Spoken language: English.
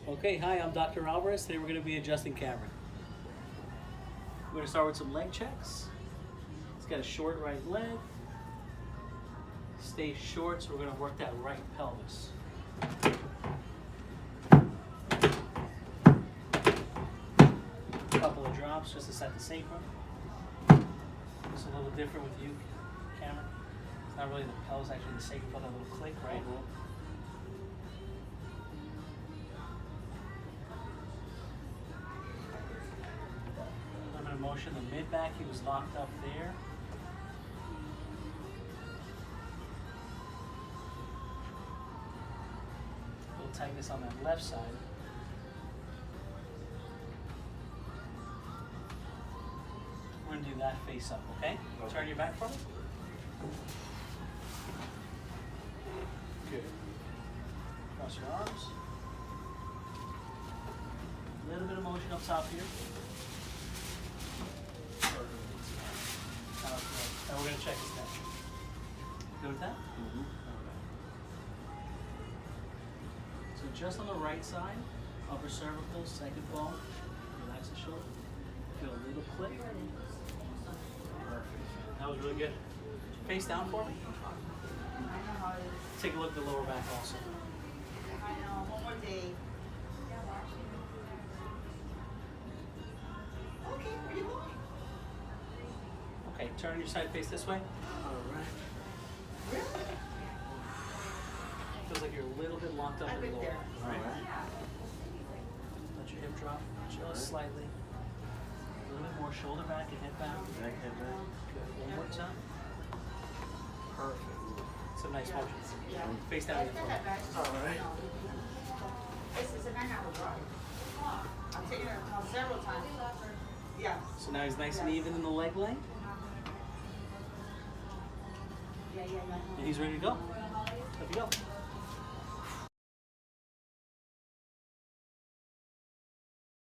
Okay, hi, I'm Dr. Alvarez. Today we're going to be adjusting Cameron. We're going to start with some leg checks. He's got a short right leg. Stay short, so we're going to work that right pelvis. Couple of drops just to set the sacrum. It's a little different with you, Cameron. It's not really the pelvis, actually the sacrum, but a little click, right? Motion, the mid back, he was locked up there. A little tightness on that left side. We're gonna do that face up, okay? Turn your back for me. Good. Cross your arms. A little bit of motion up top here. And we're going to check his neck. Good with that? Mm-hmm. So just on the right side, upper cervical, second bone, relax the shoulder. Feel a little click. Perfect. That was really good. Face down for me. Take a look at the lower back also. I know, one more day. Okay, where you going? Okay, turn your side face this way. Alright. Really? Feels like you're a little bit locked up in the lower back. Alright. Let your hip drop just slightly. A little bit more shoulder back and head back. Back, head back. Good. One more time. Perfect. Some nice motions. Yeah. Face down. Alright. It's a man I was right. I've taken it several times. Yeah. So now he's nice and even in the leg length. Yeah. And he's ready to go. Let me go.